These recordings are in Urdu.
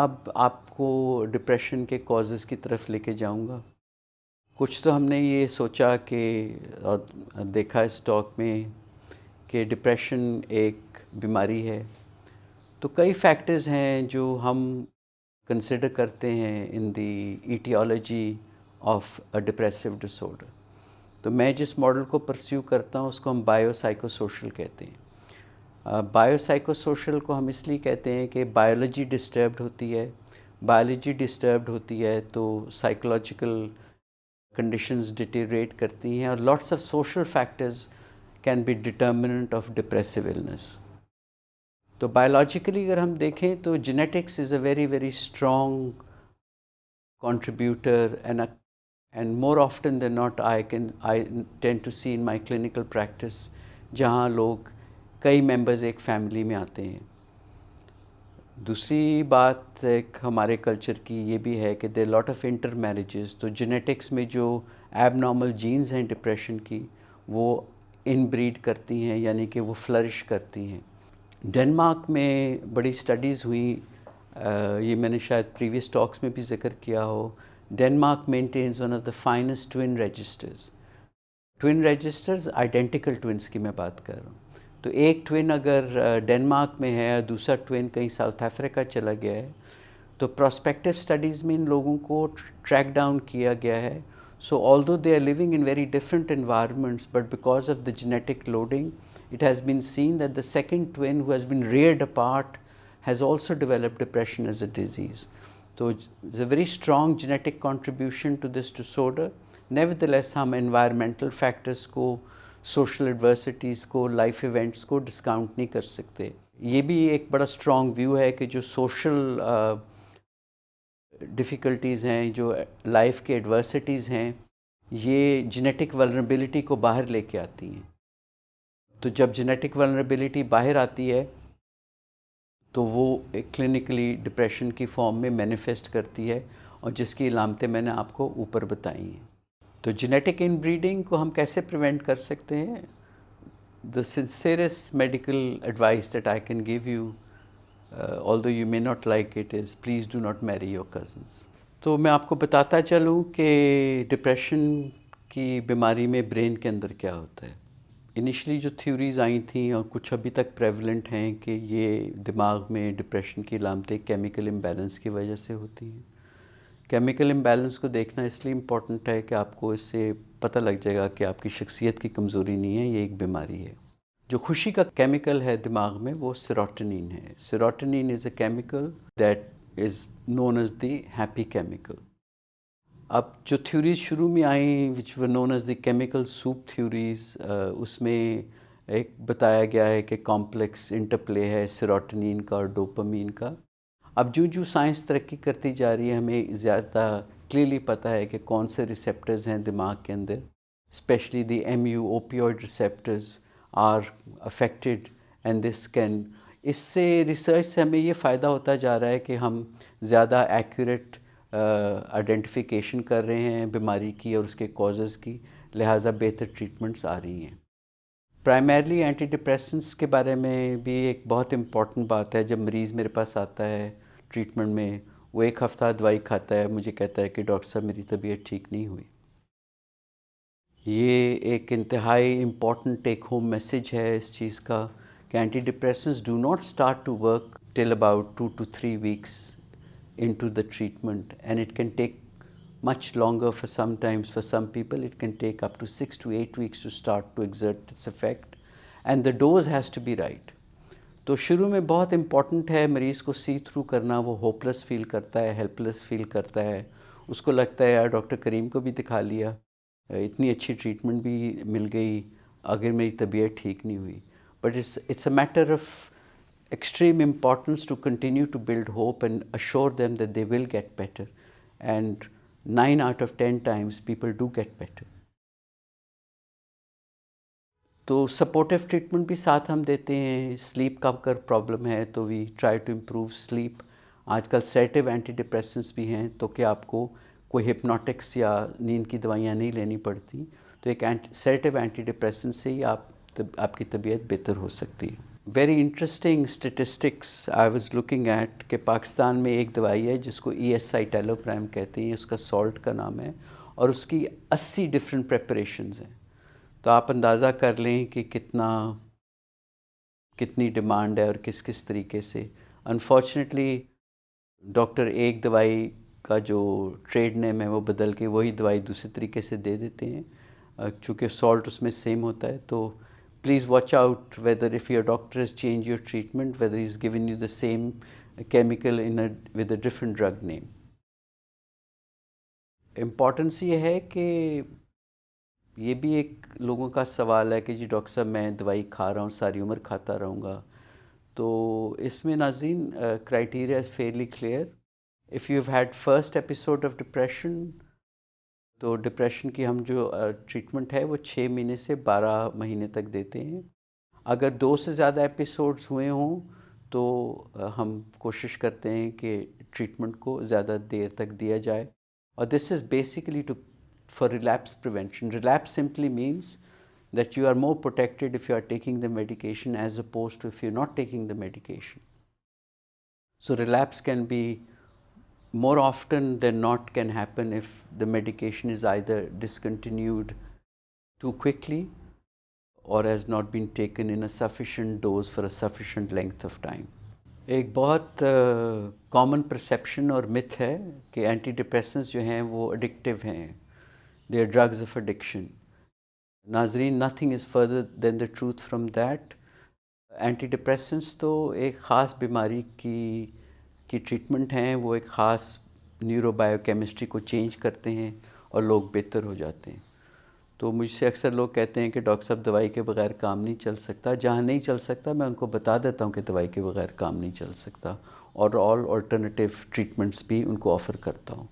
اب آپ کو ڈپریشن کے کازز کی طرف لے کے جاؤں گا. کچھ تو ہم نے یہ سوچا کہ اور دیکھا اس ٹاک میں کہ ڈپریشن ایک بیماری ہے. تو کئی فیکٹرز ہیں جو ہم کنسیڈر کرتے ہیں in the etiology of a depressive disorder. تو میں جس ماڈل کو پرسیو کرتا ہوں اس کو ہم بایو سائیکو سوشل کہتے ہیں. بایو سائیکو سوشل کو ہم اس لیے کہتے ہیں کہ بایولوجی ڈسٹربڈ ہوتی ہے. بایولوجی ڈسٹربڈ ہوتی ہے تو سائیکولوجیکل کنڈیشنز ڈیٹیریٹ کرتی ہیں اور lots of social factors can be determinant of depressive illness. تو بایولوجیکلی اگر ہم دیکھیں تو genetics is a very very strong contributor and more often than not I tend to see in my clinical practice جہاں لوگ کئی ممبرز ایک فیملی میں آتے ہیں. دوسری بات ایک ہمارے کلچر کی یہ بھی ہے کہ دیر لاٹ آف انٹر میریجز. تو جینیٹکس میں جو ایب نارمل جینز ہیں ڈپریشن کی وہ ان بریڈ کرتی ہیں یعنی کہ وہ فلرش کرتی ہیں. ڈنمارک میں بڑی اسٹڈیز ہوئیں, یہ میں نے شاید پریویس ٹاکس میں بھی ذکر کیا ہو. Denmark maintains one of the finest twin registers. Twin registers identical twins کی میں بات کر رہا ہوں. تو ایک ٹوین اگر ڈنمارک میں ہے اور دوسرا ٹوین کہیں ساؤتھ افریقہ چلا گیا ہے تو پراسپیکٹیو اسٹڈیز میں ان لوگوں کو ٹریک ڈاؤن کیا گیا ہے. سو although they are living in very different environments, but because of the genetic loading, it has been seen that the second twin who has been reared apart has also developed depression as a disease. So there's a very strong genetic contribution to this disorder. Nevertheless, ہم environmental factors کو, social adversities کو, life events کو ڈسکاؤنٹ نہیں کر سکتے. یہ بھی ایک بڑا strong view ہے کہ جو social ڈیفیکلٹیز ہیں, جو لائف کے ایڈورسٹیز ہیں, یہ جینیٹک ولنریبلٹی کو باہر لے کے آتی ہیں. تو جب جینیٹک ولنریبلٹی باہر آتی ہے تو وہ کلینکلی ڈپریشن کی فارم میں مینیفیسٹ کرتی ہے اور جس کی علامتیں میں نے آپ کو اوپر بتائی ہیں. تو جینیٹک ان بریڈنگ کو ہم کیسے پریونٹ کر سکتے ہیں؟ The sincerest medical advice that I can give you, although you may not like it, is please do not marry your cousins. تو میں آپ کو بتاتا چلوں کہ ڈپریشن کی بیماری میں برین کے اندر کیا ہوتا ہے. انیشلی جو تھیوریز آئی تھیں اور کچھ ابھی تک پریویلنٹ ہیں کہ یہ دماغ میں ڈپریشن کی علامتیں کیمیکل امبیلنس کی وجہ سے ہوتی ہیں. کیمیکل امبیلنس کو دیکھنا اس لیے امپورٹنٹ ہے کہ آپ کو اس سے پتہ لگ جائے گا کہ آپ کی شخصیت کی کمزوری نہیں ہے, یہ ایک بیماری ہے. جو خوشی کا کیمیکل ہے دماغ میں وہ سیروٹونین ہے. Serotonin is a chemical that is known as the happy chemical. اب جو تھیوریز شروع میں آئیں which were known as the chemical soup theories, اس میں ایک بتایا گیا ہے کہ کمپلیکس انٹرپلے ہے سیروٹونین کا اور ڈوپامین کا. اب جو سائنس ترقی کرتی جا رہی ہے ہمیں زیادہ کلیئرلی پتہ ہے کہ کون سے ریسیپٹرز ہیں دماغ کے اندر, especially the MU opioid receptors are affected and this can. اس سے ریسرچ سے ہمیں یہ فائدہ ہوتا جا رہا ہے کہ ہم زیادہ ایکوریٹ آئیڈینٹیفیکیشن کر رہے ہیں بیماری کی اور اس کے کازز کی, لہٰذا بہتر ٹریٹمنٹس آ رہی ہیں. پرائمرلی اینٹی ڈپریسنٹس کے بارے میں بھی ایک بہت امپورٹنٹ بات ہے. جب مریض میرے پاس آتا ہے ٹریٹمنٹ میں, وہ ایک ہفتہ دوائی کھاتا ہے, مجھے کہتا ہے کہ ڈاکٹر صاحب میری طبیعت ٹھیک نہیں ہوئی. یہ ایک انتہائی امپورٹنٹ ٹیک ہوم میسیج ہے اس چیز کا کہ antidepressants do not start to work till about 2 to 3 weeks into the treatment, and it can take much longer for sometimes. For some people it can take up to 6 to 8 weeks to start to exert its effect, and the dose has to be right. تو شروع میں بہت امپورٹنٹ ہے مریض کو سی تھرو کرنا. وہ ہوپلیس فیل کرتا ہے, ہیلپ لیس فیل کرتا ہے, اس کو لگتا ہے یار ڈاکٹر کریم کو بھی دکھا لیا, اتنی اچھی ٹریٹمنٹ بھی مل گئی, اگر میری طبیعت ٹھیک نہیں ہوئی. But it's a matter of extreme importance to continue to build hope and assure them that they will get better, and 9 out of 10 times people do get better. تو سپورٹیو ٹریٹمنٹ بھی ساتھ ہم دیتے ہیں. سلیپ کا اگر پرابلم ہے تو we try to improve sleep. آج کل سیڈیٹیو اینٹی ڈپریسنٹس بھی ہیں تو کہ آپ کو کوئی ہپنوٹکس یا نیند کی دوائیاں نہیں لینی پڑتی. تو ایک سیڈیٹیو اینٹی ڈپریسنٹ سے ہی آپ کی طبیعت بہتر ہو سکتی ہے. Very interesting statistics I was looking at کہ پاکستان میں ایک دوائی ہے جس کو ESI ٹیلوپرائم کہتے ہیں، اس کا سالٹ کا نام ہے، اور اس کی 80 ڈفرینٹ پریپریشنز ہیں. تو آپ اندازہ کر لیں کہ کتنی ڈیمانڈ ہے اور کس کس طریقے سے. انفارچونیٹلی ڈاکٹر ایک دوائی کا جو ٹریڈ نیم ہے وہ بدل کے وہی دوائی دوسرے طریقے سے دے دیتے ہیں، چونکہ سالٹ اس میں سیم ہوتا ہے. تو please watch out whether if your doctor has change your treatment whether he is given you the same chemical with a different drug name. Importance یہ ہے کہ یہ بھی ایک لوگوں کا سوال ہے کہ جی ڈاکٹر صاحب میں دوائی کھا رہا ہوں، ساری عمر کھاتا رہوں گا. تو اس میں ناظرین criteria is fairly clear. If you have had first episode of depression, تو ڈپریشن کی ہم جو ٹریٹمنٹ ہے وہ 6 مہینے سے 12 مہینے تک دیتے ہیں. اگر 2 سے زیادہ ایپیسوڈز ہوئے ہوں تو ہم کوشش کرتے ہیں کہ ٹریٹمنٹ کو زیادہ دیر تک دیا جائے. اور this is basically for relapse prevention. Relapse simply means that you are more protected if you are taking the medication as opposed to if you're not taking the medication. So relapse can be more often than not can happen if the medication is either discontinued too quickly or has not been taken in a sufficient dose for a sufficient length of time. ایک بہت کامن پرسیپشن اور متھ ہے کہ اینٹی ڈپریسنٹس جو ہیں وہ اڈکٹیو ہیں. They are drugs of addiction. ناظرین nothing is further than the truth from that. Antidepressants تو ایک خاص بیماری کی ٹریٹمنٹ ہیں، وہ ایک خاص نیورو بایو کیمسٹری کو چینج کرتے ہیں اور لوگ بہتر ہو جاتے ہیں. تو مجھ سے اکثر لوگ کہتے ہیں کہ ڈاکٹر صاحب دوائی کے بغیر کام نہیں چل سکتا. جہاں نہیں چل سکتا میں ان کو بتا دیتا ہوں کہ دوائی کے بغیر کام نہیں چل سکتا، اور آلٹرنیٹیو ٹریٹمنٹس بھی ان کو آفر کرتا ہوں.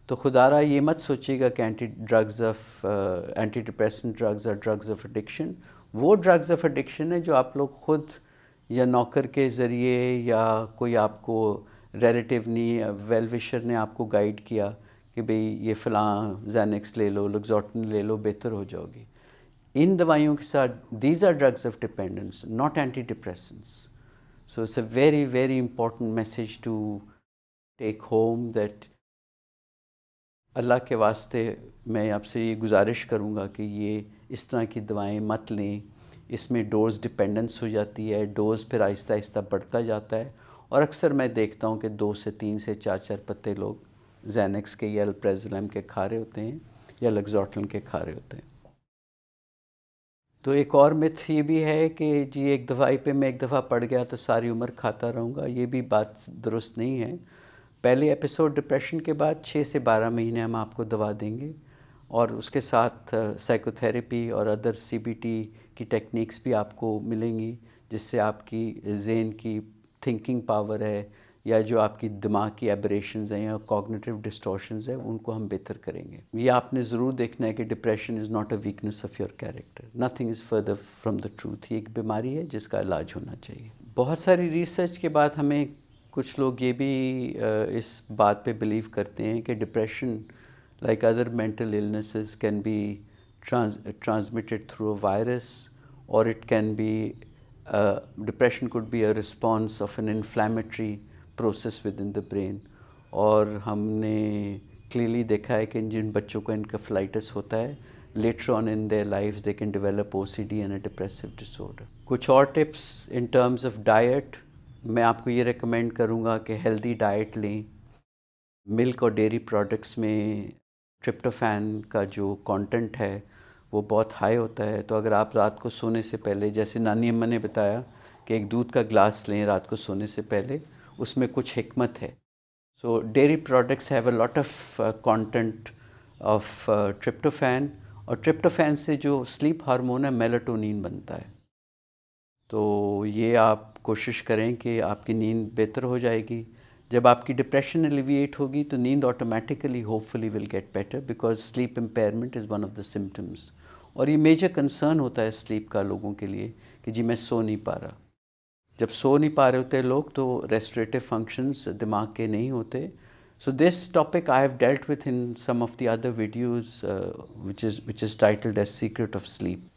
تو خدارہ یہ مت سوچیے گا کہ اینٹی ڈپریسنٹ ڈرگز اور ڈرگز آف ایڈکشن. وہ ڈرگز آف ایڈکشن ہے جو آپ لوگ خود یا نوکر کے ذریعے یا کوئی آپ کو ریلیٹیو نہیں، ویل وشر نے آپ کو گائیڈ کیا کہ بھئی یہ فلاں زینکس لے لو، لگزوٹن لے لو، بہتر ہو جاؤ گی. ان دوائیوں کے ساتھ these are drugs of dependence, not antidepressants. So it's a very very important message to take home that اللہ کے واسطے میں آپ سے یہ گزارش کروں گا کہ یہ اس طرح کی دوائیں مت لیں. اس میں ڈوز ڈپینڈنس ہو جاتی ہے، ڈوز پھر آہستہ آہستہ بڑھتا جاتا ہے، اور اکثر میں دیکھتا ہوں کہ 2 سے 3 سے 4 پتے لوگ زینکس کے یا الپریزولام کے کھا رہے ہوتے ہیں یا لگزوٹن کے کھا رہے ہوتے ہیں. تو ایک اور متھ یہ بھی ہے کہ جی ایک دوائی پہ میں ایک دفعہ پڑ گیا تو ساری عمر کھاتا رہوں گا. یہ بھی بات درست نہیں ہے. پہلے ایپیسوڈ ڈپریشن کے بعد 6 سے 12 مہینے ہم آپ کو دوا دیں گے، اور اس کے ساتھ سائیکو تھیراپی اور ادر CBT کی ٹیکنیکس بھی آپ کو ملیں گی، جس سے آپ کی ذہن کی تھنکنگ پاور ہے یا جو آپ کی دماغ کی ایبریشنز ہیں یا کوگنیٹیو ڈسٹورشنز ہیں ان کو ہم بہتر کریں گے. یہ آپ نے ضرور دیکھنا ہے کہ depression is not a weakness of your character, nothing is further from the truth. یہ ایک بیماری ہے جس کا علاج ہونا چاہیے. بہت ساری ریسرچ کے بعد ہمیں کچھ لوگ یہ بھی اس بات پہ بلیو کرتے ہیں کہ depression like other mental illnesses can be transmitted through a virus, or it can be depression could be a response of an inflammatory process within the brain. اور ہم نے کلیئرلی دیکھا ہے کہ جن بچوں کو انکیفلائٹس ہوتا ہے later on in their lives they can develop OCD and a depressive disorder. کچھ اور tips in terms of diet میں آپ کو یہ ریکمینڈ کروں گا کہ ہیلدی ڈائٹ لیں. ملک اور ڈیری پروڈکٹس میں ٹرپٹوفین کا جو کانٹینٹ ہے وہ بہت ہائی ہوتا ہے. تو اگر آپ رات کو سونے سے پہلے، جیسے نانی اماں نے بتایا کہ ایک دودھ کا گلاس لیں رات کو سونے سے پہلے، اس میں کچھ حکمت ہے. So dairy products have a lot of content of tryptophan, اور ٹرپٹوفین سے جو سلیپ ہارمون ہے میلاٹونین بنتا ہے. تو یہ آپ کوشش کریں کہ آپ کی نیند بہتر ہو جائے گی. جب آپ کی ڈپریشن ایلیویٹ ہوگی تو نیند automatically hopefully will get better, because sleep impairment is one of the symptoms. اور یہ میجر کنسرن ہوتا ہے سلیپ کا لوگوں کے لیے کہ جی میں سو نہیں پا رہا. جب سو نہیں پا رہے ہوتے لوگ تو ریسٹریٹو فنکشنز دماغ کے نہیں ہوتے، So this topic I have dealt with in some of the other videos, which is titled as Secret of Sleep.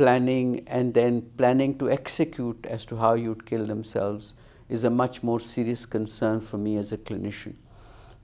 planning, and then planning to execute as to how you'd kill themselves is a much more serious concern for me as a clinician.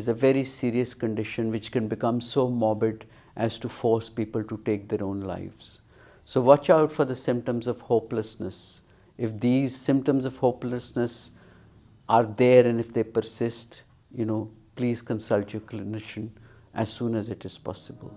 is a very serious condition which can become so morbid as to force people to take their own lives. So watch out for the symptoms of hopelessness. If these symptoms of hopelessness are there and if they persist, please consult your clinician as soon as it is possible.